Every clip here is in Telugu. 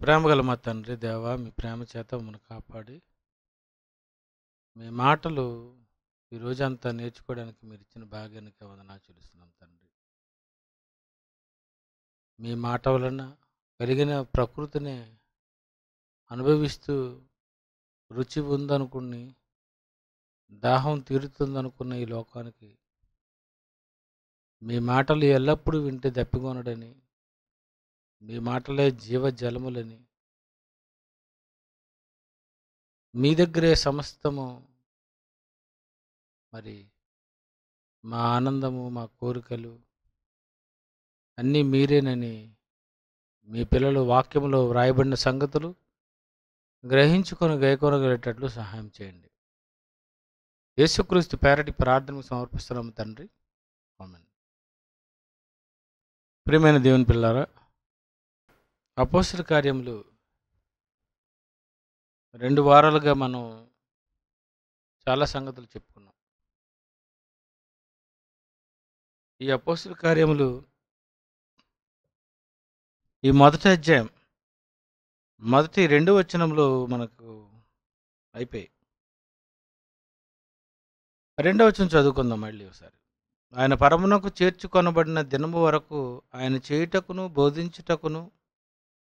ప్రేమగల మా తండ్రి దేవా, మీ ప్రేమ చేత మమ్మల్ని కాపాడి మీ మాటలు ఈ రోజంతా నేర్చుకోవడానికి మీరు ఇచ్చిన భాగ్యానికి వందనాలు చెల్లిస్తున్నాం తండ్రి. మీ మాట వలన కలిగిన ప్రకృతిని అనుభవిస్తూ రుచి ఉందనుకుని దాహం తీరుతుందనుకున్న ఈ లోకానికి మీ మాటలు ఎల్లప్పుడూ వింటే దప్పికొనడని, మీ మాటలే జీవజలములని, మీ దగ్గరే సమస్తము మరి మా ఆనందము, మా కోరికలు అన్నీ మీరేనని మీ పిల్లలు వాక్యంలో వ్రాయబడిన సంగతులు గ్రహించుకొని గైకొనగలిగేటట్లు సహాయం చేయండి. యేసుక్రీస్తు పేరటి ప్రార్థనకు సమర్పిస్తున్నాము తండ్రి, ఆమేన్. ప్రియమైన దేవుని పిల్లారా, అపోస్తల కార్యములు 2 వారాలుగా మనం చాలా సంగతులు చెప్పుకున్నాం. ఈ అపోస్తల కార్యములు ఈ మొదటి అధ్యాయం మొదటి 2 వచనంలో మనకు అయిపోయి 2వ వచనం చదువుకుందాం మళ్ళీ ఒకసారి. ఆయన పరమునకు చేర్చుకొనబడిన దినము వరకు ఆయన చేయుటకును బోధించుటకును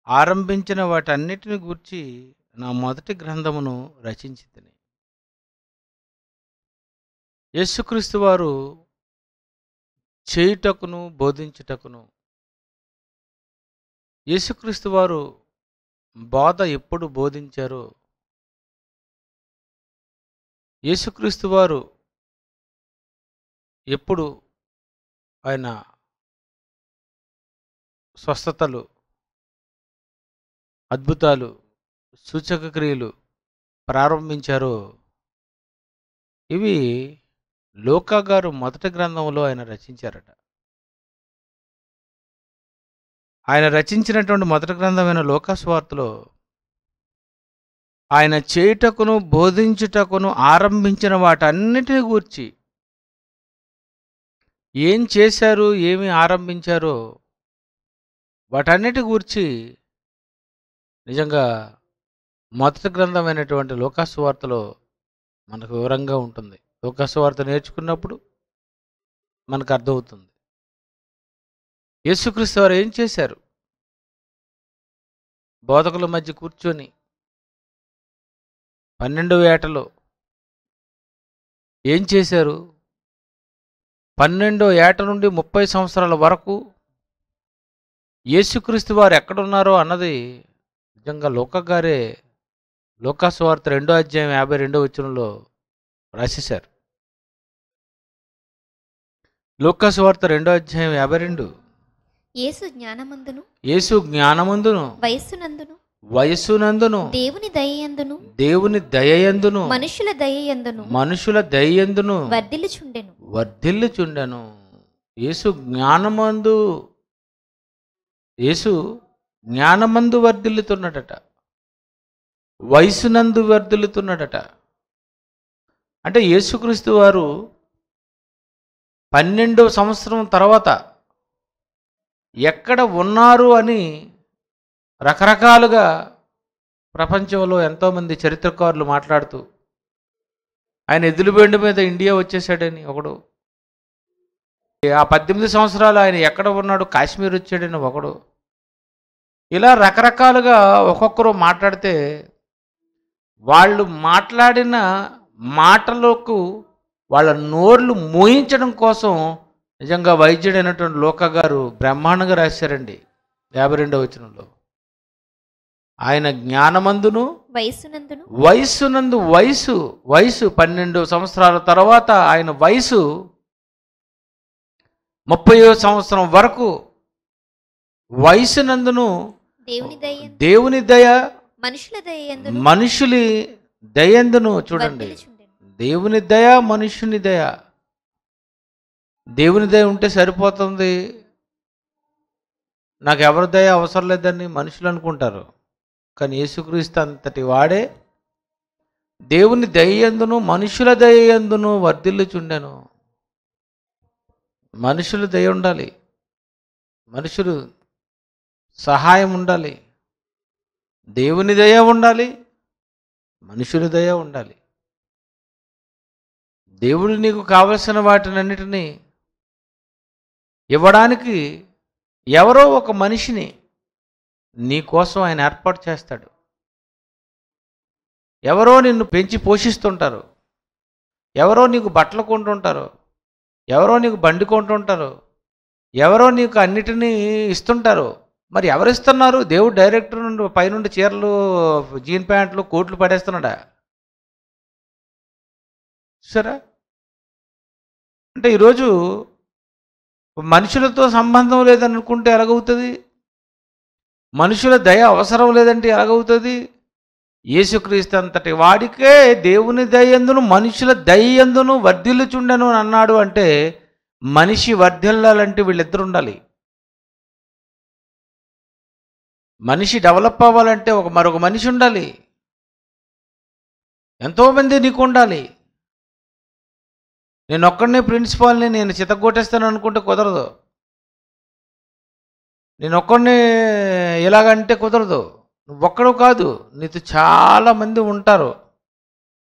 ఆరంభించిన వాటన్నిటిని గూర్చి నా మొదటి గ్రంథమును రచించితిని. యేసుక్రీస్తు వారు చేయుటకును బోధించుటకును, యేసుక్రీస్తు వారు బోధ ఎప్పుడు బోధించారో, యేసుక్రీస్తు వారు ఎప్పుడు ఆయన స్వస్థతలు, అద్భుతాలు, సూచక క్రియలు ప్రారంభించారో ఇవి లూకా గారు మొదటి గ్రంథంలో ఆయన రచించారట. ఆయన రచించినటువంటి మొదటి గ్రంథమైన లూకా సువార్తలో ఆయన చేయుటకును బోధించుటకును ఆరంభించిన వాటన్నిటిని గూర్చి, ఏం చేశారు, ఏమి ఆరంభించారో వాటన్నిటి గూర్చి నిజంగా మొదటి గ్రంథమైనటువంటి లూకా సువార్తలో మనకు వివరంగా ఉంటుంది. లూకా సువార్త నేర్చుకున్నప్పుడు మనకు అర్థమవుతుంది యేసుక్రీస్తు వారు ఏం చేశారు. బోధకుల మధ్య కూర్చొని 12వ ఏటలో ఏం చేశారు, 12వ ఏట నుండి 30 సంవత్సరాల వరకు యేసుక్రీస్తు వారు ఎక్కడున్నారో అన్నది నిజంగా లూకా గారే లూకా సువార్త 2వ అధ్యాయం 52వ వచనంలో రాసేశారు. లూకా సువార్త 2వ అధ్యాయం 52. యేసు జ్ఞానమందును వయస్సునందును దేవుని దయయందును మనుషుల దయయందును వర్ధిల్లుచుండెను. యేసు జ్ఞానమందు వర్ధిల్లుతున్నాడట, వయసునందు వర్ధిల్లుతున్నాడట. అంటే యేసుక్రీస్తు వారు 12వ సంవత్సరం తర్వాత ఎక్కడ ఉన్నారు అని రకరకాలుగా ప్రపంచంలో ఎంతోమంది చరిత్రకారులు మాట్లాడుతూ, ఆయన ఎద్దులబండి మీద ఇండియా వచ్చేసాడని ఒకడు, ఆ 18 సంవత్సరాలు ఆయన ఎక్కడ ఉన్నాడు, కాశ్మీర్ వచ్చాడని ఒకడు, ఇలా రకరకాలుగా ఒక్కొక్కరు మాట్లాడితే వాళ్ళు మాట్లాడిన మాటలకు వాళ్ళ నోర్లు మోయించడం కోసం నిజంగా వైద్యుడైనటువంటి లూకా గారు బ్రహ్మాండంగా రాశారండి. 52వ వచనంలో ఆయన జ్ఞానమందును వయసు 12 సంవత్సరాల తర్వాత ఆయన వయసు 30వ సంవత్సరం వరకు వయసునందును దేవుని దయ మనుషులి దయందును. చూడండి, దేవుని దయ మనుషుని దయ. దేవుని దయ ఉంటే సరిపోతుంది, నాకు ఎవరి దయ అవసరం లేదని మనుషులు అనుకుంటారు. కానీ యేసుక్రీస్తు అంతటి వాడే దేవుని దయయందును మనుషుల దయయందును వర్ధిల్లుచుండెను. మనుషులు దయ ఉండాలి, మనుషులు సహాయం ఉండాలి. దేవుని దయ ఉండాలి, మనుషుల దయ ఉండాలి. దేవుడు నీకు కావలసిన వాటినన్నిటినీ ఇవ్వడానికి ఎవరో ఒక మనిషిని నీ కోసం ఆయన ఏర్పాటు చేస్తాడు. ఎవరో నిన్ను పెంచి పోషిస్తుంటారు, ఎవరో నీకు బట్టలు కొంటుంటారు, ఎవరో నీకు బండి కొంటుంటారు, ఎవరో నీకు అన్నిటినీ ఇస్తుంటారు. మరి ఎవరు ఇస్తున్నారు? దేవుడు డైరెక్టర్ నుండి పైనుండి చీరలు, జీన్ ప్యాంట్లు, కోట్లు పడేస్తున్నాడా? సరే, అంటే ఈరోజు మనుషులతో సంబంధం లేదని అనుకుంటే ఎలాగవుతుంది? మనుషుల దయ అవసరం లేదంటే ఎలాగవుతుంది? యేసుక్రీస్తు అంతటి వాడికే దేవుని దయందును మనుషుల దయందును వర్ధిల్లుచుండెను అని అన్నాడు. అంటే మనిషి వర్ధిల్లాలంటే వీళ్ళిద్దరు ఉండాలి. మనిషి డెవలప్ అవ్వాలంటే మరొక మనిషి ఉండాలి. ఎంతోమంది నీకు ఉండాలి. నేను ఒక్కడనే ప్రిన్సిపాల్ని నేను చితగొట్టేస్తాను అనుకుంటే కుదరదు. నేను ఒక్కడనే ఇలాగంటే కుదరదు. నువ్వు ఒక్కడు కాదు, నీతో చాలామంది ఉంటారు.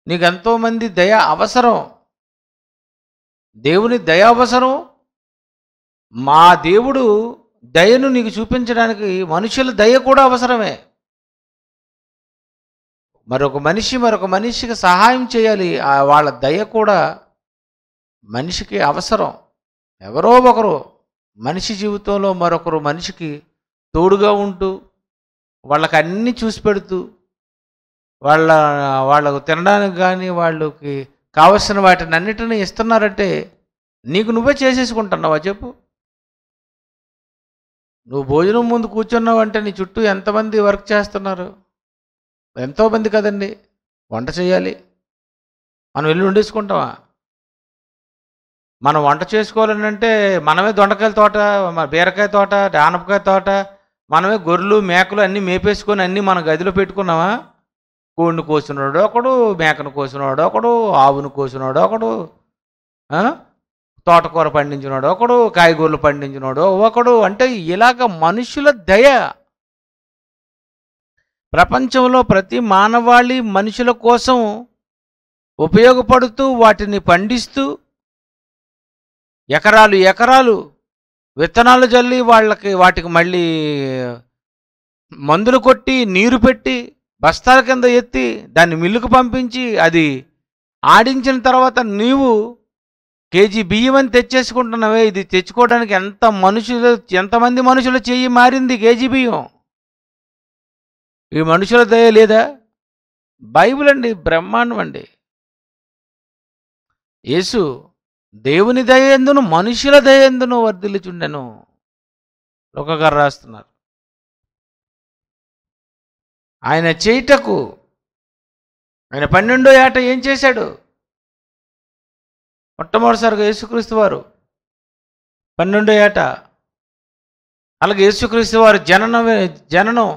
నీకు ఎంతోమంది దయ అవసరం, దేవుని దయ అవసరం. మా దేవుడు దయను నీకు చూపించడానికి మనుషుల దయ కూడా అవసరమే. మరొక మనిషికి సహాయం చేయాలి, వాళ్ళ దయ కూడా మనిషికి అవసరం. ఎవరో ఒకరు మనిషి జీవితంలో మరొకరు మనిషికి తోడుగా ఉంటూ వాళ్ళకి అన్నీ చూసి పెడుతూ వాళ్ళకు తినడానికి కానీ వాళ్ళకి కావలసిన వాటిని అన్నిటినీ ఇస్తున్నారంటే నీకు నువ్వే చేసేసుకుంటున్నావా చెప్పు? నువ్వు భోజనం ముందు కూర్చున్నావు అంటే నీ చుట్టూ ఎంతమంది వర్క్ చేస్తున్నారు? ఎంతోమంది కదండి. వంట చేయాలి, మనం వెళ్ళి వండేసుకుంటామా? మనం వంట చేసుకోవాలని అంటే మనమే దొండకాయల తోట, బీరకాయ తోట, ఆనపకాయ తోట, మనమే గొర్రెలు మేకలు అన్నీ మేపేసుకొని అన్నీ మన గదిలో పెట్టుకున్నామా? కోడిని కోసినోడు ఒకడు, మేకను కోసినోడు ఒకడు, ఆవును కోసినోడు ఒకడు, తోటకూర పండించినోడు ఒకడు, కాయగూరలు పండించినోడు ఒకడు. అంటే ఇలాగ మనుషుల దయ. ప్రపంచంలో ప్రతి మానవాళి మనుషుల కోసం ఉపయోగపడుతూ వాటిని పండిస్తూ ఎకరాలు ఎకరాలు విత్తనాలు జల్లి వాటికి మళ్ళీ మందులు కొట్టి నీరు పెట్టి బస్తాల కింద ఎత్తి దాన్ని మిల్లుకు పంపించి అది ఆడించిన తర్వాత నీవు కేజీ బియ్యం అని తెచ్చేసుకుంటున్నావే. ఇది తెచ్చుకోవడానికి ఎంతమంది మనుషుల చెయ్యి మారింది కేజీ బియ్యం. ఈ మనుషుల దయ లేదా? బైబిల్ అండి, బ్రహ్మాండం అండి. యేసు దేవుని దయందును మనుషుల దయందును వర్ధిల్లుచుండెను లోకగారు రాస్తున్నారు. ఆయన చేయుటకు ఆయన 12వ ఏట ఏం చేశాడు? మొట్టమొదటిసారిగా యేసుక్రీస్తు వారు 12వ ఏట, అలాగే యేసుక్రీస్తు వారు జననం,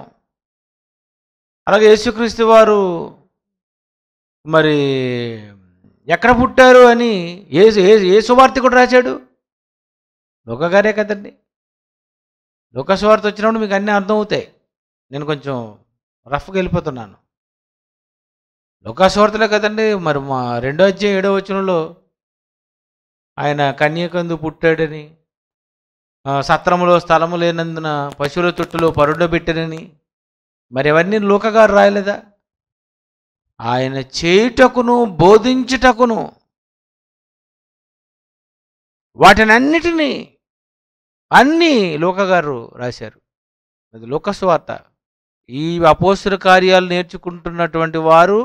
అలాగే యేసుక్రీస్తు వారు మరి ఎక్కడ పుట్టారు అని ఏ సువార్తికుడు రాశాడు? లోకగారే కదండి. లోక సువార్త వచ్చినప్పుడు మీకు అన్నీ అర్థమవుతాయి. నేను కొంచెం రఫ్గా వెళ్ళిపోతున్నాను. లోక సువార్తలే కదండి. మరి మా 2వ అధ్యాయం 7వ వచనంలో ఆయన కన్యకందు పుట్టాడని, సత్రములో స్థలము లేనందున పశువుల తొట్టులో పరుండబెట్టానని, మరి అవన్నీ లోకగారు రాయలేదా? ఆయన చేయుటకును బోధించుటకును వాటినన్నిటినీ అన్నీ లోకగారు రాశారు. అది లోకసువార్త. ఈ అపోస్తుల కార్యాలు నేర్చుకుంటున్నటువంటి వారు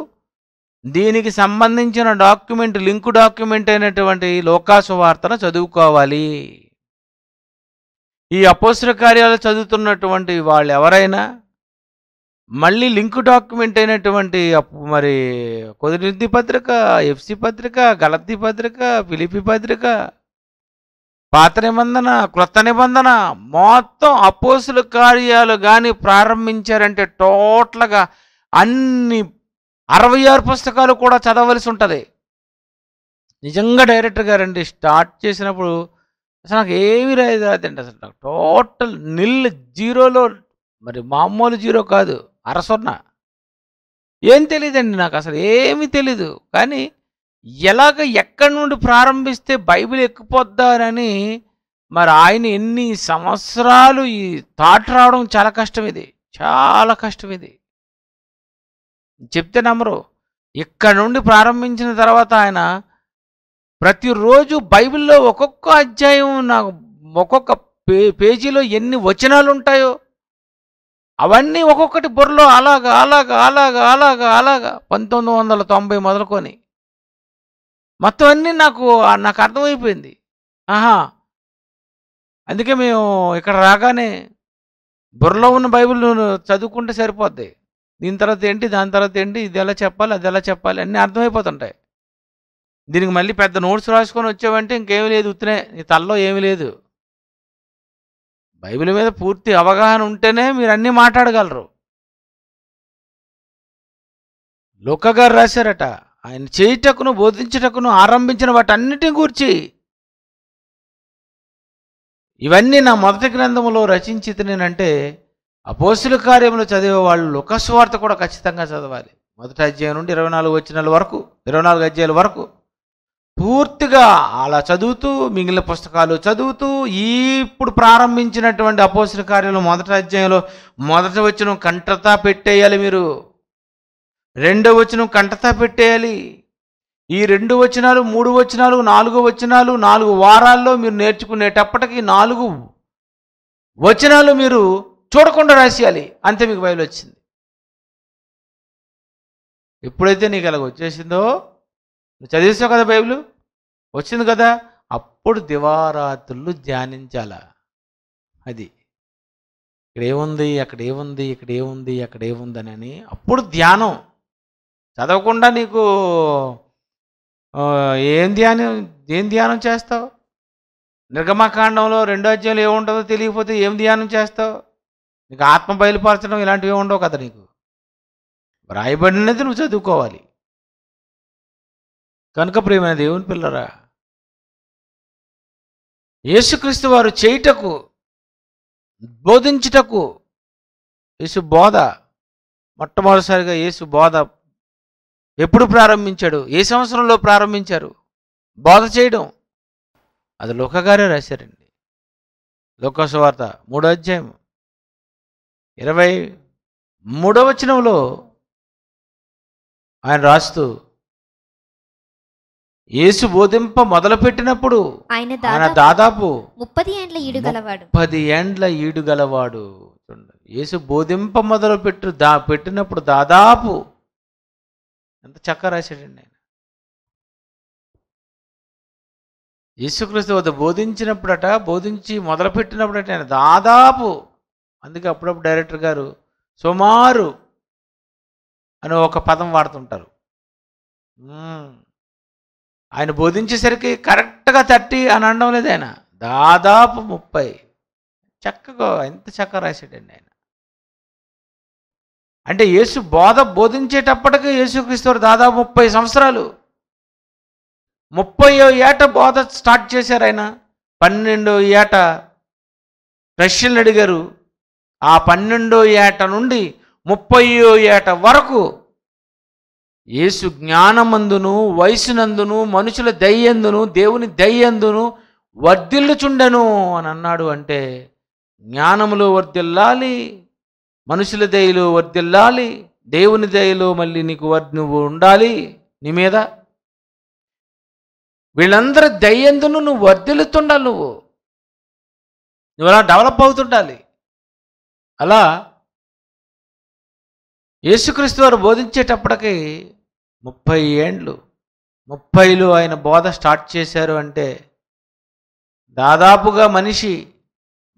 దీనికి సంబంధించిన లింకు డాక్యుమెంట్ అయినటువంటి లోకాసువార్తను చదువుకోవాలి. ఈ అపోస్తుల కార్యాలు చదువుతున్నటువంటి వాళ్ళు ఎవరైనా మళ్ళీ లింక్ డాక్యుమెంట్ అయినటువంటి మరి కొరింథీ పత్రిక, ఎఫ్సి పత్రిక, గలతీ పత్రిక, ఫిలిప్పీ పత్రిక, పాత నిబంధన, క్రొత్త నిబంధన మొత్తం అపోస్తుల కార్యాలు కానీ ప్రారంభించారంటే టోటల్గా అన్ని 66 పుస్తకాలు కూడా చదవలసి ఉంటుంది. నిజంగా డైరెక్టర్ గారండి స్టార్ట్ చేసినప్పుడు అసలు నాకు ఏమీ రాదండి. అసలు నాకు టోటల్ నిల్, జీరోలో, మరి మామూలు జీరో కాదు. అరసున్న. ఏం తెలీదండి నాకు, అసలు ఏమీ తెలీదు. కానీ ఎక్కడి నుండి ప్రారంభిస్తే బైబిల్ ఎక్కిపోద్దానని మరి ఆయన ఎన్ని సంవత్సరాలు ఈ థాట్ రావడం చాలా కష్టం ఇది, చాలా కష్టం ఇది. చెప్తే నమ్మరు. ఇక్కడ నుండి ప్రారంభించిన తర్వాత ఆయన ప్రతిరోజు బైబిల్లో ఒక్కొక్క అధ్యాయం, నాకు ఒక్కొక్క పేజీలో ఎన్ని వచనాలు ఉంటాయో అవన్నీ ఒక్కొక్కటి బుర్రలో అలాగా అలాగా అలాగా అలాగా అలాగా 1990 మొదలుకొని మొత్తం అన్నీ నాకు అర్థమైపోయింది. ఆహా, అందుకే మేము ఇక్కడ రాగానే బుర్రలో ఉన్న బైబిల్ చదువుకుంటే సరిపోద్ది. దీని తర్వాత ఏంటి, దాని తర్వాత ఏంటి, ఇది ఎలా చెప్పాలి, అది ఎలా చెప్పాలి, అన్నీ అర్థమైపోతుంటాయి. దీనికి మళ్ళీ పెద్ద నోట్స్ రాసుకొని వచ్చావంటే ఇంకేమీ లేదు, ఉత్తినే నీ తల్లో ఏమీ లేదు. బైబిల్ మీద పూర్తి అవగాహన ఉంటేనే మీరు అన్నీ మాట్లాడగలరు. లూకా గారు రాశారట, ఆయన చేయుటకును బోధించుటకును ఆరంభించిన వాటన్నిటిని గూర్చి ఇవన్నీ నా మొదటి గ్రంథంలో రచించితనేనంటే అపోస్తుల కార్యములు చదివే వాళ్ళు లూకా సువార్త కూడా ఖచ్చితంగా చదవాలి. మొదటి అధ్యాయం నుండి 24 వచనాల వరకు, 24 అధ్యాయాల వరకు పూర్తిగా అలా చదువుతూ, మిగిలిన పుస్తకాలు చదువుతూ, ఇప్పుడు ప్రారంభించినటువంటి అపోస్తుల కార్యాలు మొదటి అధ్యాయంలో మొదటి వచనం కంఠతా పెట్టేయాలి మీరు. రెండో వచనం కంఠతా పెట్టేయాలి. ఈ 2 వచనాలు, 3 వచనాలు, 4 వచనాలు 4 వారాల్లో మీరు నేర్చుకునేటప్పటికి 4 వచనాలు మీరు చూడకుండా రాసేయాలి. అంతే మీకు బైబిల్ వచ్చింది. ఎప్పుడైతే నీకు అలాగ వచ్చేసిందో, నువ్వు చదివేసావు కదా, బైబిల్ వచ్చింది కదా, అప్పుడు దివారాత్రులు ధ్యానించాల. అది ఇక్కడ ఏముంది, అక్కడ ఏముంది, ఇక్కడ ఏముంది, అక్కడ ఏముంది అని అప్పుడు ధ్యానం. చదవకుండా నీకు ఏం ధ్యానం చేస్తావు? నిర్గమకాండంలో 2వ అధ్యాయంలో ఏముంటుందో తెలియకపోతే ఏం ధ్యానం చేస్తావు? నీకు ఆత్మ బయలుపరచడం ఇలాంటివి ఉండవు కదా. నీకు వ్రాయబడినది నువ్వు చదువుకోవాలి. కనుక ప్రియమైన దేవుని పిల్లరా, యేసుక్రీస్తు వారు చేయుటకు బోధించుటకు, యేసు బోధ మొట్టమొదటిసారిగా యేసు బోధ ఎప్పుడు ప్రారంభించాడు, ఏ సంవత్సరంలో ప్రారంభించారు బోధ చేయడం? అది లూకా గారే రాశారండి. లూకా సువార్త 3వ అధ్యాయం 23వ వచనంలో ఆయన రాస్తూ, యేసు బోధింప మొదలుపెట్టినప్పుడు ఆయన దాదాపు 30 ఏండ్ల ఈడు గలవాడు. 30 ఏండ్ల ఈడు గలవాడు. యేసు బోధింప పెట్టినప్పుడు దాదాపు ఎంత చక్కగా రాశాడండి ఆయన. యేసుక్రీస్తు వద్ద బోధించి మొదలుపెట్టినప్పుడట ఆయన దాదాపు, అందుకే అప్పుడప్పుడు డైరెక్టర్ గారు సుమారు అని ఒక పదం వాడుతుంటారు. ఆయన బోధించేసరికి కరెక్ట్గా 30 అని అనడం లేదు, ఆయన దాదాపు 30. చక్కగా ఎంత చక్కగా రాశాడండి ఆయన. అంటే యేసు బోధించేటప్పటికి యేసుక్రీస్తు దాదాపు 30 సంవత్సరాలు, 30వ ఏట బోధ స్టార్ట్ చేశారు ఆయన. 12వ ఏట ప్రశ్నలు అడిగారు. ఆ 12వ ఏట నుండి 30వ ఏట వరకు యేసు జ్ఞానమందును, వయసునందును, మనుషుల దయ్యందును, దేవుని దయ్యందును వర్ధిల్లుచుండెను అని అన్నాడు. అంటే జ్ఞానములో వర్ధిల్లాలి, మనుషుల దయలో వర్ధిల్లాలి, దేవుని దయలో మళ్ళీ నువ్వు ఉండాలి నీ మీద. వీళ్ళందరూ దయ్యందును నువ్వు వర్ధిల్లుతుండాలి, నువ్వు అలా డెవలప్ అవుతుండాలి. అలా యేసుక్రీస్తు వారు బోధించేటప్పటికి 30 ఏండ్లు, 30లో ఆయన బోధ స్టార్ట్ చేశారు. అంటే దాదాపుగా మనిషి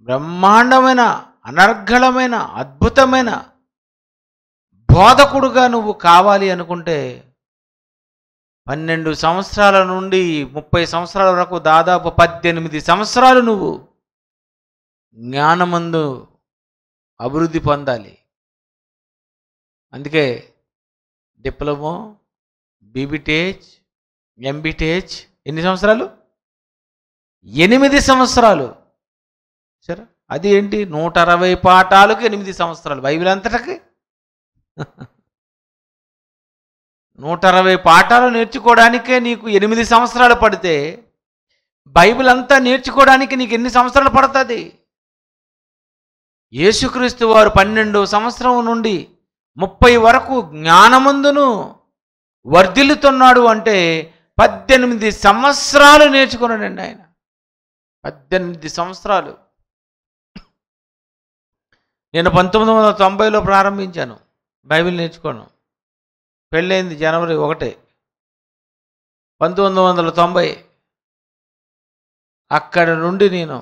బ్రహ్మాండమైన, అనర్గళమైన, అద్భుతమైన బోధకుడుగా నువ్వు కావాలి అనుకుంటే 12 సంవత్సరాల నుండి 30 సంవత్సరాల వరకు దాదాపు 18 సంవత్సరాలు నువ్వు జ్ఞానమందు అభివృద్ధి పొందాలి. అందుకే డిప్లొమో, బీబీటీహెచ్, ఎంబీటీహెచ్ ఎన్ని సంవత్సరాలు? 8 సంవత్సరాలు. సరే, అది ఏంటి? 160 పాఠాలకు 8 సంవత్సరాలు. బైబిల్ అంతటకి 160 పాఠాలు నేర్చుకోవడానికే నీకు 8 సంవత్సరాలు పడితే బైబిల్ అంతా నేర్చుకోవడానికి నీకు ఎన్ని సంవత్సరాలు పడుతుంది? యేసుక్రీస్తు వారు 12వ సంవత్సరం నుండి 30 వరకు జ్ఞానమందును వర్ధిల్లుతున్నాడు అంటే 18 సంవత్సరాలు నేర్చుకున్నాడండి ఆయన. 18 సంవత్సరాలు. నేను 1990లో ప్రారంభించాను బైబిల్ నేర్చుకోను. పెళ్ళైంది జనవరి 1, 1990. అక్కడి నుండి నేను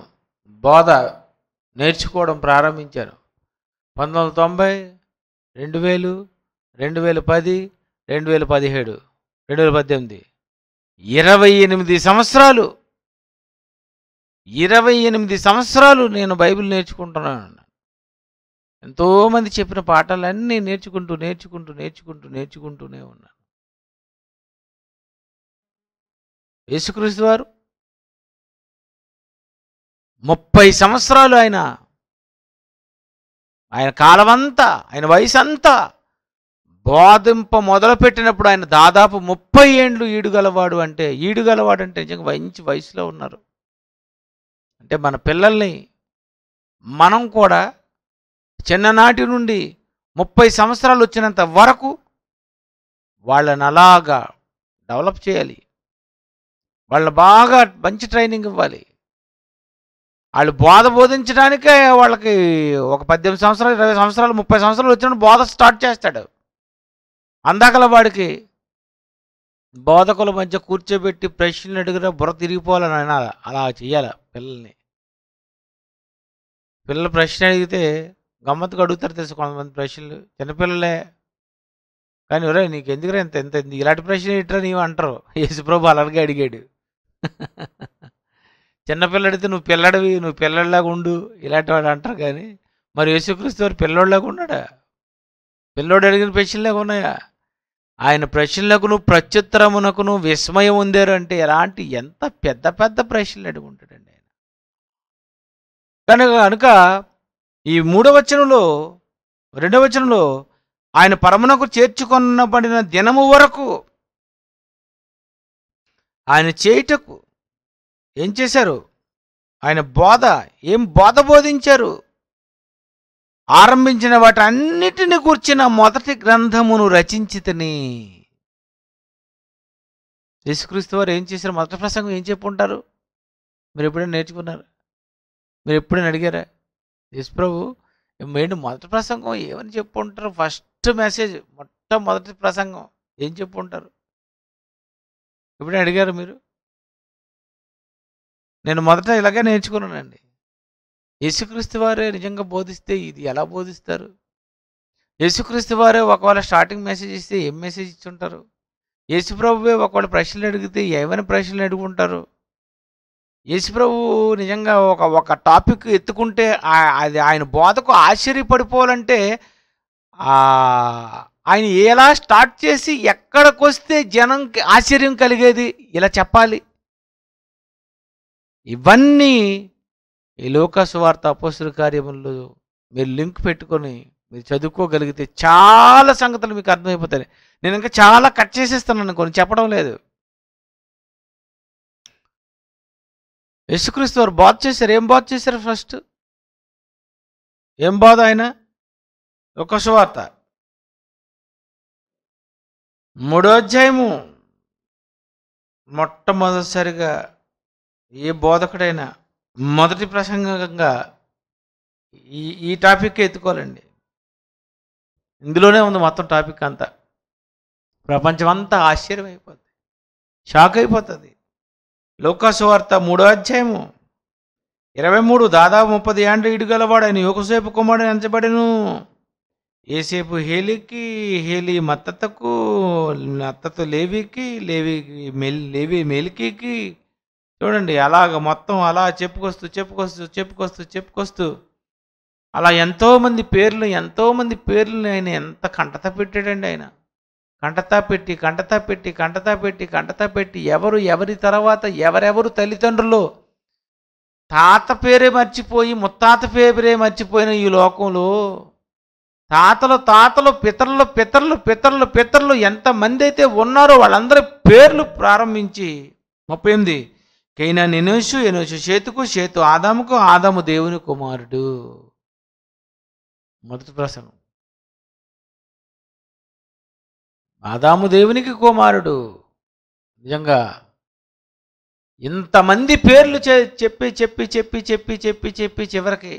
బోధ నేర్చుకోవడం ప్రారంభించాను. 1990, 2000, 2010, 2017, 2018, 28 సంవత్సరాలు. 28 సంవత్సరాలు నేను బైబిల్ నేర్చుకుంటున్నాను. ఎంతోమంది చెప్పిన పాఠాలన్నీ నేర్చుకుంటూనే ఉన్నాను. యేసుక్రీస్తు వారు 30 సంవత్సరాలు ఆయన కాలమంతా, ఆయన వయసు అంతా బోధింప మొదలుపెట్టినప్పుడు ఆయన దాదాపు 30 ఏండ్లు ఈడుగలవాడు అంటే నిజంగా మంచి వయసులో ఉన్నారు. అంటే మన పిల్లల్ని మనం కూడా చిన్ననాటి నుండి 30 సంవత్సరాలు వచ్చినంత వరకు వాళ్ళని అలాగా డెవలప్ చేయాలి. వాళ్ళని బాగా మంచి ట్రైనింగ్ ఇవ్వాలి. వాళ్ళు బోధించడానికే వాళ్ళకి ఒక 18 సంవత్సరాలు, 20 సంవత్సరాలు, 30 సంవత్సరాలు వచ్చినప్పుడు బోధ స్టార్ట్ చేస్తాడు. అందాకల వాడికి బోధకుల మధ్య కూర్చోబెట్టి ప్రశ్నలు అడిగినా బుర్ర తిరిగిపోవాలని అనాలి. అలా చేయాలి పిల్లల్ని. పిల్లలు ప్రశ్న అడిగితే గమ్మత్తుగా అడుగుతారు తెలుసు కొంతమంది ప్రశ్నలు. చిన్నపిల్లలే కానీ ఒరే నీకు ఎందుకురా ఎంత ఎంత ఇలాంటి ప్రశ్న ఏంట్రా నీవు అంటారు. యేసుప్రభు అలాగే అడిగాడు. చిన్నపిల్ల అడిగితే నువ్వు పిల్లడివి, నువ్వు పిల్లడిలాగా ఉండు ఇలాంటి వాడు అంటారు. కానీ మరి యేసుక్రీస్తు వారు పిల్లోడిలాగా ఉన్నాడా? పిల్లోడు అడిగిన ప్రశ్నలాగా ఉన్నాయా? ఆయన ప్రశ్నలకును ప్రత్యుత్తరమునకును విస్మయం ఉందారు అంటే ఎలాంటి ఎంత పెద్ద పెద్ద ప్రశ్నలు అడుగుంటాడండి ఆయన. కనుక ఈ 3వ వచనంలో 2వ వచనంలో ఆయన పరమునకు చేర్చుకొనబడిన దినము వరకు ఆయన చేయుటకు ఏం చేశారు? ఆయన ఏం బోధ బోధించారు? ఆరంభించిన వాటన్నిటిని కూర్చిన మొదటి గ్రంథమును రచించితిని. యేసుక్రీస్తు వారు ఏం చేశారు? మొదటి ప్రసంగం ఏం చెప్పుంటారు? మీరు ఎప్పుడైనా నేర్చుకున్నారు? మీరు ఎప్పుడైనా అడిగారా? యేసుప్రభు ఏంటి మొదటి ప్రసంగం ఏమని చెప్పుంటారు? ఫస్ట్ మెసేజ్, మొట్టమొదటి ప్రసంగం ఏం చెప్పుంటారు? ఎప్పుడైనా అడిగారు మీరు? నేను మొదట ఇలాగే నేర్చుకున్నానండి. యేసుక్రీస్తు వారే నిజంగా బోధిస్తే ఇది ఎలా బోధిస్తారు? యేసుక్రీస్తు వారే ఒకవేళ స్టార్టింగ్ మెసేజ్ ఇస్తే ఏం మెసేజ్ ఇచ్చుంటారు? యేసుప్రభువే ఒకవేళ ప్రశ్నలు అడిగితే ఏమైనా ప్రశ్నలు అడుగుంటారు? యేసుప్రభు నిజంగా ఒక టాపిక్ ఎత్తుకుంటే అది ఆయన బోధకు ఆశ్చర్యపడిపోవాలంటే ఆయన ఎలా స్టార్ట్ చేసి ఎక్కడికి వస్తే జనంకి ఆశ్చర్యం కలిగేది ఇలా చెప్పాలి. ఇవన్నీ ఈ లూకా సువార్త, అపోస్తలుల కార్యములు మీరు లింక్ పెట్టుకొని మీరు చదువుకోగలిగితే చాలా సంగతులు మీకు అర్థమైపోతాయి. నేను ఇంకా చాలా కట్ చేసేస్తున్నాను, కొన్ని చెప్పడం లేదు. యేసుక్రీస్తు వారు బోధ చేశారు. ఏం బోధ చేశారు? ఫస్ట్ ఏం బోధ? ఆయన లూకా సువార్త 3వ అధ్యాయము మొట్టమొదటిసారిగా ఏ బోధకుడైనా మొదటి ప్రసంగంగా ఈ టాపిక్ ఎత్తుకోవాలండి. ఇందులోనే ఉంది మొత్తం టాపిక్ అంతా. ప్రపంచం అంతా ఆశ్చర్యం అయిపోతుంది, షాక్ అయిపోతుంది. లూకా సువార్త 3వ అధ్యాయము 23. దాదాపు 30 ఏండ్ల ఈడుగలవాడు ఆయన యోసేపు కుమారుడు ఎంచబడెను. ఏసేపు హేలికి, హేలి మత్తతకు, మత్తతు లేవికి, లేవి మెలికీకి. చూడండి అలాగ మొత్తం అలా చెప్పుకొస్తూ అలా ఎంతోమంది పేర్లు ఆయన ఎంత కంటత పెట్టాడండి. ఆయన కంటతా పెట్టి ఎవరి తర్వాత ఎవరెవరు తల్లిదండ్రులు తాత పేరే మర్చిపోయి ముత్తాత పేరే మర్చిపోయిన ఈ లోకంలో తాతలు తాతలు పితరులు పితరులు పితరులు పితరులు ఎంతమంది అయితే ఉన్నారో వాళ్ళందరి పేర్లు ప్రారంభించి 38 కైనాను ఎనోషు, ఎనోషు షేతుకు, షేతు ఆదాముకు, ఆదాము దేవుని కుమారుడు. మొదటి ప్రశ్న, ఆదాము దేవునికి కుమారుడు. నిజంగా ఇంతమంది పేర్లు చెప్పి చెప్పి చెప్పి చెప్పి చెప్పి చెప్పి చివరికి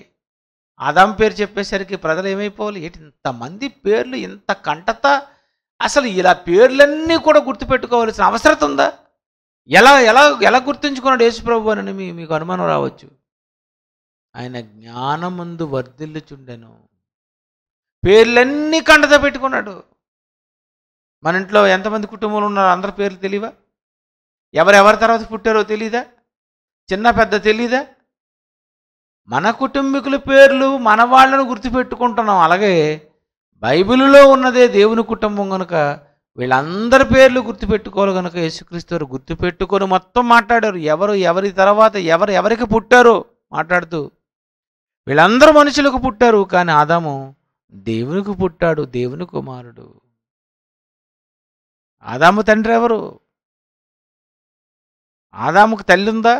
ఆదాము పేరు చెప్పేసరికి ప్రజలు ఏమైపోవాలి, ఏంటి ఇంతమంది పేర్లు, ఇంత కంటత, అసలు ఇలా పేర్లన్నీ కూడా గుర్తుపెట్టుకోవాల్సిన అవసరం ఉందా? ఎలా ఎలా ఎలా గుర్తుంచుకున్నాడు యేసుప్రభు అని మీకు అనుమానం రావచ్చు. ఆయన జ్ఞానమందు వర్ధిల్లుచుండెను, పేర్లన్నీ కంటత పెట్టుకున్నాడు. మన ఇంట్లో ఎంతమంది కుటుంబాలు ఉన్నారో అందరి పేర్లు తెలియవా? ఎవరెవరి తర్వాత పుట్టారో తెలీదా? చిన్న పెద్ద తెలీదా? మన కుటుంబీకుల పేర్లు మన వాళ్ళను గుర్తుపెట్టుకుంటున్నాం. అలాగే బైబిల్లో ఉన్నదే దేవుని కుటుంబం కనుక వీళ్ళందరి పేర్లు గుర్తుపెట్టుకోవాలి. కనుక యేసుక్రీస్తు వారు గుర్తుపెట్టుకొని మొత్తం మాట్లాడారు. ఎవరు ఎవరి తర్వాత ఎవరికి పుట్టారో మాట్లాడుతూ వీళ్ళందరూ మనుషులకు పుట్టారు, కానీ ఆదాము దేవునికి పుట్టాడు, దేవుని కుమారుడు. ఆదాము తండ్రి ఎవరు? ఆదాముకు తల్లి ఉందా?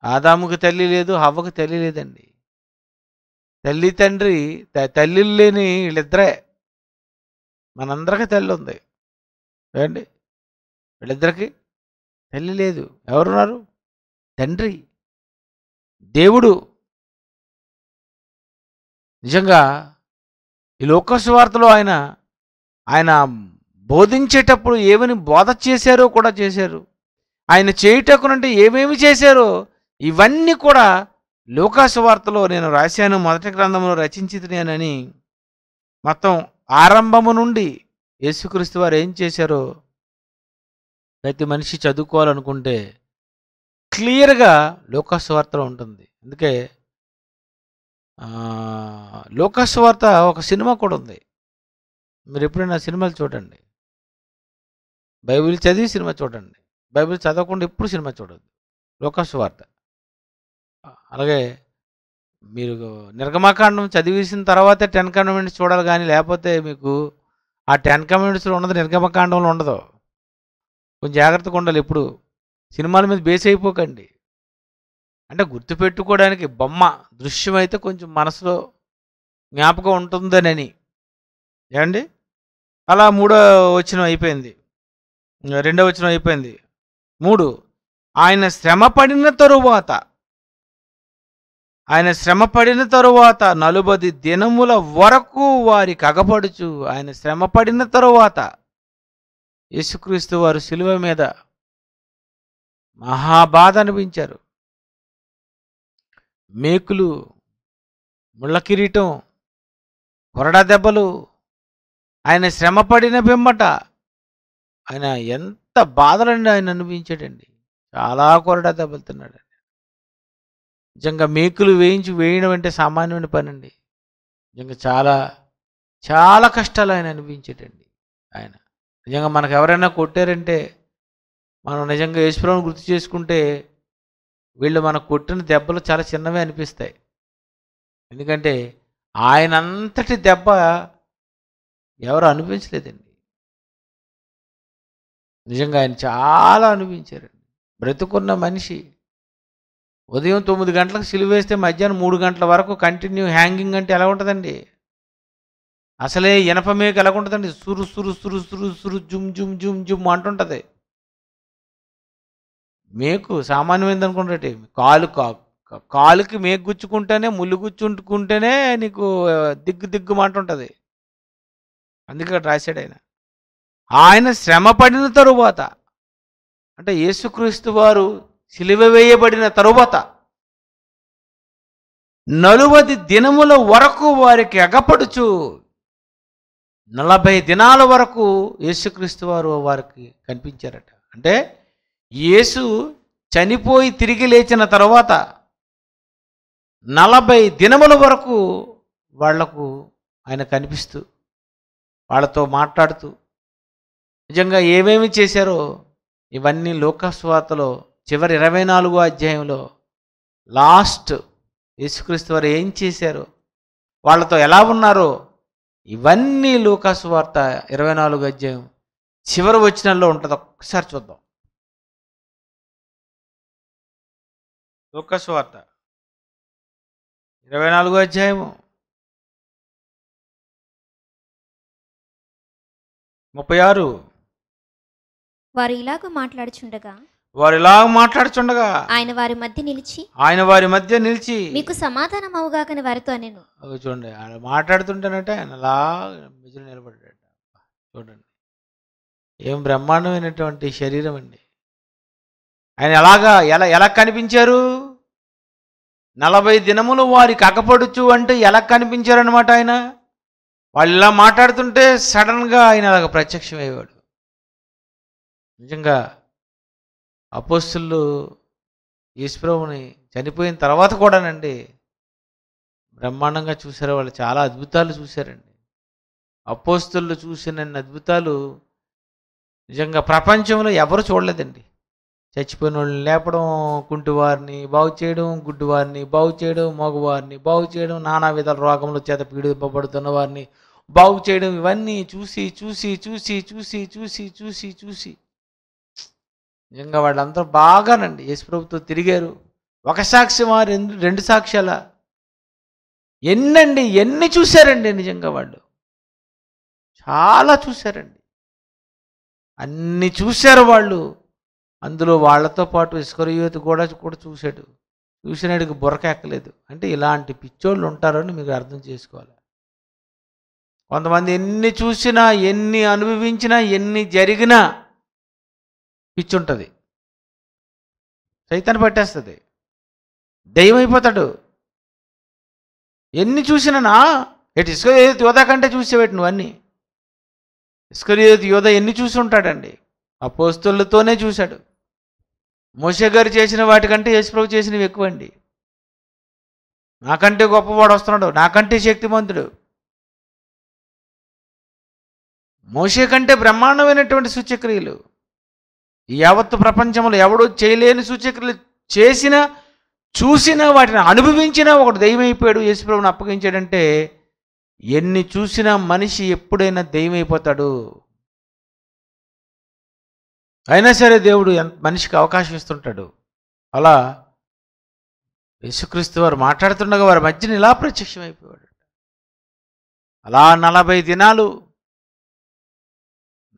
ఆదాముకి తల్లి లేదు, హవ్వకు తల్లి లేదండి. తల్లి తండ్రి తల్లి లేని వీళ్ళిద్దరే. మనందరికీ తల్లి ఉంది ఏమండి, వీళ్ళిద్దరికి తల్లి లేదు. ఎవరున్నారు? తండ్రి, దేవుడు. నిజంగా ఈ లోకసువార్తలో ఆయన బోధించేటప్పుడు ఏమని బోధ చేశారో కూడా చేశారు. ఆయన చేయుటకునంటే ఏమేమి చేశారో ఇవన్నీ కూడా లోకసువార్తలో నేను రాశాను, మొదటి గ్రంథంలో రచించితినేనని మొత్తం ఆరంభము నుండి యేసుక్రీస్తు వారు ఏం చేశారో ప్రతి మనిషి చదువుకోవాలనుకుంటే క్లియర్గా లోకసువార్తలో ఉంటుంది. అందుకే లోకసువార్త ఒక సినిమా కూడా ఉంది. మీరు ఎప్పుడైనా సినిమాలు చూడండి, బైబిల్ చదివి సినిమా చూడండి, బైబిల్ చదవకుండా ఎప్పుడు సినిమా చూడద్దు. లోకసువార్త. అలాగే మీరు నిర్గమకాండం చదివేసిన తర్వాతే 10 కమాండ్మెంట్స్ చూడాలి, కానీ లేకపోతే మీకు ఆ 10 కమాండ్మెంట్స్లో ఉన్నది నిర్గమకాండంలో ఉండదు. కొంచెం జాగ్రత్తగా ఉండాలి. ఎప్పుడు సినిమాల మీద బేస్ అయిపోకండి. అంటే గుర్తుపెట్టుకోవడానికి బొమ్మ దృశ్యం అయితే కొంచెం మనసులో జ్ఞాపకం ఉంటుందనని. ఏమండి, అలా 3వ వచనం అయిపోయింది, 2వ వచనం అయిపోయింది. 3 ఆయన శ్రమ పడిన తరువాత 40 దినముల వరకు వారికి అగపడుచు. ఆయన శ్రమ పడిన తరువాత యేసుక్రీస్తు వారు శిలువ మీద మహాబాధ అనిపించారు. మేకులు, ముళ్ళ కిరీటం, కొరడా దెబ్బలు. ఆయన శ్రమ పడిన పిమ్మట ఆయన ఎంత బాధలండి ఆయన అనిపించాడండి. చాలా కొరడా దెబ్బలు తిన్నాడండి. నిజంగా మేకులు వేయడం అంటే సామాన్యమైన పని అండి. నిజంగా చాలా చాలా కష్టాలు ఆయన అనిపించేటండి. ఆయన నిజంగా మనకు ఎవరైనా కొట్టారంటే మనం నిజంగా యేసుప్రభువుని గుర్తు చేసుకుంటే వీళ్ళు మనకు కొట్టిన దెబ్బలు చాలా చిన్నవే అనిపిస్తాయి. ఎందుకంటే ఆయన అంతటి దెబ్బ ఎవరు అనిపించలేదండి. నిజంగా ఆయన చాలా అనిపించారండి. బ్రతుకున్న మనిషి ఉదయం 9 గంటలకు సిలువ వేస్తే మధ్యాహ్నం 3 గంటల వరకు కంటిన్యూ హ్యాంగింగ్ అంటే ఎలా ఉంటుందండి? అసలే ఇనప మేక ఎలా ఉంటుందండి? సురు సురు సురు సురు సురు జుమ్ జుమ్ జుమ్ జుమ్ అంటుంటుంది. మేకు సామాన్యమైనది అనుకుంటే కాలుకి మేకు గుచ్చుకుంటేనే, ముళ్ళు గుచ్చుకుంటేనే నీకు దిగ్గుమంటుంటుంది. అందుకే రాశాడు ఆయన శ్రమ పడిన తరువాత, అంటే యేసుక్రీస్తు వారు సిలువ వేయబడిన తరువాత 40 దినముల వరకు వారికి అగపడుచు. 40 దినాల వరకు యేసుక్రీస్తు వారు వారికి కనిపించారట. అంటే యేసు చనిపోయి తిరిగి లేచిన తర్వాత 40 దినముల వరకు వాళ్లకు ఆయన కనిపిస్తూ వాళ్ళతో మాట్లాడుతూ నిజంగా ఏమేమి చేశారో ఇవన్నీ లోకస్వార్తలో చివరి 24వ అధ్యాయంలో లాస్ట్ యేసుక్రీస్తు వారు ఏం చేశారో వాళ్ళతో ఎలా ఉన్నారో ఇవన్నీ లూకాసు వార్త 24 అధ్యాయం చివరి వచనంలో ఉంటుంది. ఒక్కసారి చూద్దాం. లూకాసు వార్త 24 అధ్యాయము 36. వారు ఇలాగ మాట్లాడుచుండగా వారు ఇలా మాట్లాడుచుండగా ఆయన వారి మధ్య నిలిచి మీకు సమాధానం అవుగాకని వారితో అనెను. చూడండి, ఆయన మాట్లాడుతుంటానంటే ఆయన అలా మిజులు నిలబడ్డాడు. చూడండి, ఏం బ్రహ్మాండమైనటువంటి శరీరం అండి. ఆయన ఎలా కనిపించారు? 40 దినములు వారికి అగపడుచు అంటే ఎలా కనిపించారు అనమాట. ఆయన వాళ్ళు ఇలా మాట్లాడుతుంటే సడన్గా ఆయన అలాగ ప్రత్యక్షమయ్యేవాడు. నిజంగా అపోస్తులు యేసుప్రభుని చనిపోయిన తర్వాత కూడానండి బ్రహ్మాండంగా చూశారు. వాళ్ళు చాలా అద్భుతాలు చూశారండి. అపోస్తులు చూసిన అద్భుతాలు నిజంగా ప్రపంచంలో ఎవరు చూడలేదండి. చచ్చిపోయిన వాళ్ళని లేపడం, కుంటివారిని బాగు చేయడం, గుడ్డివారిని బాగు చేయడం, మగవారిని బాగు చేయడం, నానా విధాల రోగముల చేత పీడింపబడుతున్న వారిని బాగు చేయడం, ఇవన్నీ చూసి చూసి చూసి చూసి చూసి చూసి చూసి నిజంగా వాళ్ళందరూ బాగానండి యేసుప్రభుతో తిరిగారు. ఒక సాక్ష్యమా, రెండు సాక్ష్యాల, ఎన్ని చూశారండి. నిజంగా వాళ్ళు చాలా చూశారండి, అన్ని చూశారు వాళ్ళు. అందులో వాళ్ళతో పాటు ఇస్కరియోతు కూడా చూశాడు. చూసినాడికి బుర్రక ఎక్కలేదు. అంటే ఇలాంటి పిచ్చోళ్ళు ఉంటారని మీకు అర్థం చేసుకోవాలి. కొంతమంది ఎన్ని చూసినా, ఎన్ని అనుభవించినా, ఎన్ని జరిగినా పిచ్చి ఉంటుంది, సైతాన్ని పట్టేస్తుంది, దయ్యమైపోతాడు. ఎన్ని చూసినా ఎటు ఇస్కరియోతు యోధ కంటే చూసేవాటి నువ్వన్నీ. ఇస్కరియోతు యోధ ఎన్ని చూసి ఉంటాడండి? అపోస్తలులతోనే చూశాడు. మోషే గారు చేసిన వాటికంటే యేసుప్రభు చేసినవి ఎక్కువండి. నాకంటే గొప్పవాడు వస్తున్నాడు, నాకంటే శక్తిమంతుడు. మోషే కంటే బ్రహ్మాండమైనటువంటి సూచక్రియలు ఈ యావత్తు ప్రపంచంలో ఎవడూ చేయలేని సూచక్రియలు చేసినా, చూసినా, వాటిని అనుభవించినా ఒకడు దెయ్యమైపోయాడు. యేసుప్రభుని అప్పగించాడంటే ఎన్ని చూసినా మనిషి ఎప్పుడైనా దెయ్యమైపోతాడు. అయినా సరే దేవుడు మనిషికి అవకాశం ఇస్తుంటాడు. అలా యేసుక్రీస్తు వారు మాట్లాడుతుండగా వారి మధ్యన ఇలా ప్రత్యక్షమైపోయాడు. అలా 40 దినాలు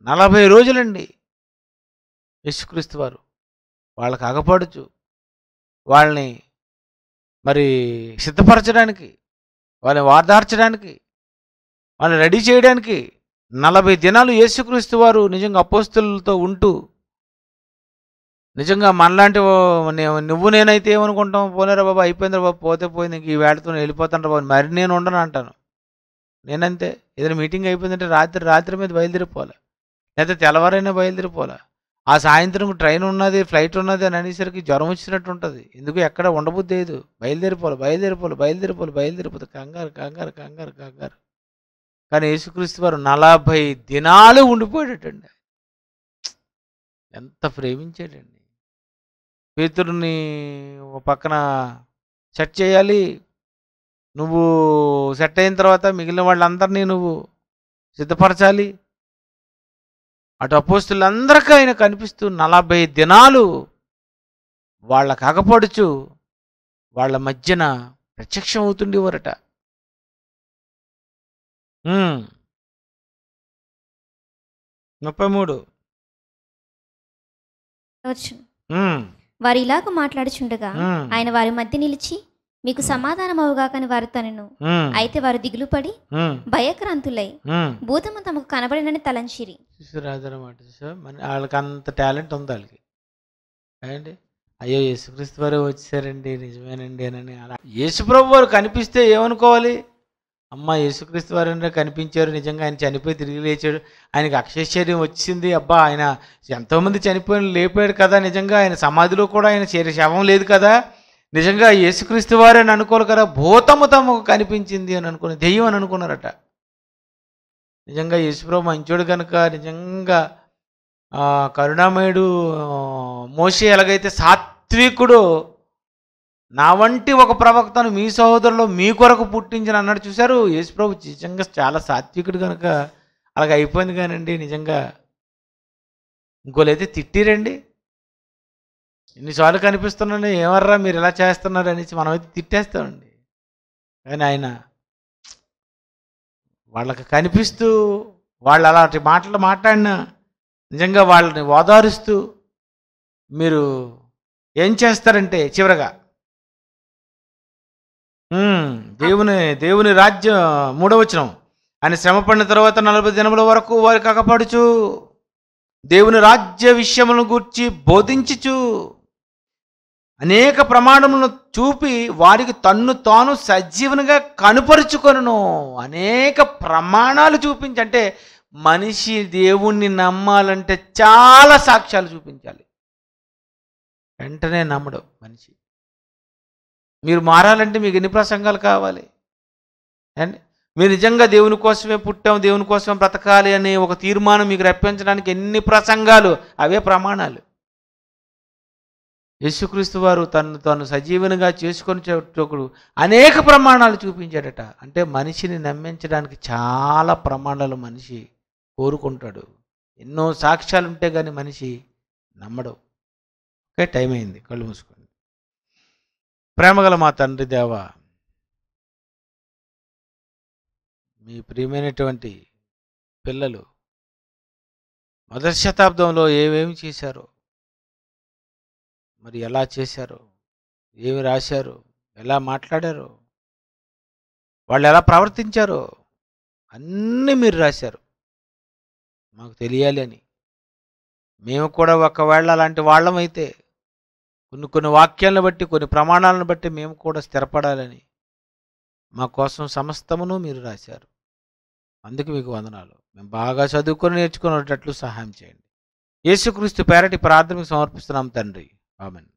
40 రోజులండి యేసుక్రీస్తు వారు వాళ్ళకి అగపడుచు, వాళ్ళని మరి సిద్ధపరచడానికి, వాళ్ళని వార్దార్చడానికి, వాళ్ళని రెడీ చేయడానికి 40 దినాలు యేసుక్రీస్తు వారు నిజంగా అపోస్తలులతో ఉంటూ, నిజంగా మనలాంటి నువ్వు నేనైతే ఏమనుకుంటాం, పోలేరా బాబు, అయిపోయిందిరా బాబు, పోతే పోయింది, ఇంక ఈ వేళతో వెళ్ళిపోతాను రా బాబు, మరి నేను ఉండను అంటాను. నేనంతే, ఏదైనా మీటింగ్ అయిపోయిందంటే రాత్రి మీద బయలుదేరిపోలే, లేకపోతే తెల్లవారైనా బయలుదేరిపోలే. ఆ సాయంత్రం ట్రైన్ ఉన్నది, ఫ్లైట్ ఉన్నది అని అనేసరికి జ్వరం వచ్చినట్టు ఉంటుంది. ఎందుకు ఎక్కడ ఉండబుద్ధి లేదు, బయలుదేరిపోలే. కంగారు. కానీ యేసుక్రీస్తు వారు 40 దినాలు ఉండిపోయాడటండి. ఎంత ప్రేమించాడండి. పేతురుని ఒక పక్కన సెట్ చేయాలి, నువ్వు సెట్ అయిన తర్వాత మిగిలిన వాళ్ళందరినీ నువ్వు సిద్ధపరచాలి. అటు అపోస్తులందరికీ ఆయన కనిపిస్తూ 40 దినాలు వాళ్ళకు అగపడుచు వాళ్ళ మధ్యన ప్రత్యక్షం అవుతుండేవారట. 33. వారు ఇలాగ మాట్లాడుచుండగా ఆయన వారి మధ్య నిలిచి మీకు సమాధానం అవుగాకని వారితో అనెను. అయితే వారు దిగులు పడి భయక్రాంతులై భూతము తమకు కనబడినని తలంచిరి. వాళ్ళకి అంత టాలెంట్ ఉంది వాళ్ళకి. అండి, అయ్యో యేసుక్రీస్తు వారు వచ్చారండి, నిజమేనండి అని. అలా యేసుప్రభు వారు కనిపిస్తే ఏమనుకోవాలి? అమ్మ యేసుక్రీస్తు వారు కనిపించారు, నిజంగా ఆయన చనిపోయి తిరిగి లేచాడు, ఆయనకి అక్షైశ్వర్యం వచ్చింది, అబ్బా ఆయన ఎంతోమంది చనిపోయిన లేపాడు కదా, నిజంగా ఆయన సమాధిలో కూడా ఆయన శవం లేదు కదా, నిజంగా యేసుక్రీస్తు వారు అని అనుకోవాలి కదా, భూతము తమకు కనిపించింది అని అనుకుని దెయ్యం అని అనుకున్నారట. నిజంగా యేసుప్రభు మంచోడు కనుక, నిజంగా కరుణామయుడు మోషే ఎలాగైతే సాత్వికుడు, నా వంటి ఒక ప్రవక్తను మీ సహోదరులు మీ కొరకు పుట్టించిన అన్నాడు. చూశారు, యేసుప్రభు నిజంగా చాలా సాత్వికుడు కనుక అలాగ అయిపోయింది కానండి. నిజంగా ఇంకోలైతే తిట్టిరండి, ఇన్నిసార్లు కనిపిస్తున్నాను ఏమర్రా మీరు ఇలా చేస్తున్నారు అనేసి మనమైతే తిట్టేస్తామండి. కానీ ఆయన వాళ్ళకి కనిపిస్తూ వాళ్ళు అలాంటి మాటలు మాట్లాడినా నిజంగా వాళ్ళని ఓదారుస్తూ మీరు ఏం చేస్తారంటే చివరగా దేవుని రాజ్యం 3వ వచనం, ఆయన శ్రమ పడిన తర్వాత 40 దినముల వరకు వారికి అగపడుచు దేవుని రాజ్య విషయములను గూర్చి బోధించుచు అనేక ప్రమాణములను చూపి వారికి తన్ను తాను సజీవనుగా కనుపరుచుకొనును. అనేక ప్రమాణాలు చూపించి, అంటే మనిషి దేవుణ్ణి నమ్మాలంటే చాలా సాక్ష్యాలు చూపించాలి. వెంటనే నమ్మడు మనిషి. మీరు మారాలంటే మీకు ఎన్ని ప్రసంగాలు కావాలి అండి? మీరు నిజంగా దేవుని కోసమే పుట్టాం, దేవుని కోసమే బ్రతకాలి అనే ఒక తీర్మానం మీకు రప్పించడానికి ఎన్ని ప్రసంగాలు, అవే ప్రమాణాలు. యేసుక్రీస్తు వారు తను సజీవనుగా చేసుకొని అనేక ప్రమాణాలు చూపించాడట. అంటే మనిషిని నమ్మించడానికి చాలా ప్రమాణాలు మనిషి కోరుకుంటాడు. ఎన్నో సాక్ష్యాలు ఉంటే కానీ మనిషి నమ్మడు. ఓకే, టైం అయింది, కళ్ళు మూసుకోండి. ప్రేమగల మా తండ్రి దేవ, మీ ప్రియమైనటువంటి పిల్లలు మొదటి శతాబ్దంలో ఏమేమి చేశారో, మరి ఎలా చేశారో, ఏమి రాశారో, ఎలా మాట్లాడారో, వాళ్ళు ఎలా ప్రవర్తించారో అన్నీ మీరు రాశారు. మాకు తెలియాలి అని, మేము కూడా ఒకవేళ అలాంటి వాళ్ళమైతే కొన్ని వాక్యాలను బట్టి, కొన్ని ప్రమాణాలను బట్టి మేము కూడా స్థిరపడాలని మా కోసం సమస్తమును మీరు రాశారు. అందుకు మీకు వందనాలు. మేము బాగా చదువుకొని నేర్చుకునేటట్లు సహాయం చేయండి. యేసుక్రీస్తు పేరటి ప్రార్థనకు సమర్పిస్తున్నాం తండ్రి. ఆమేన్.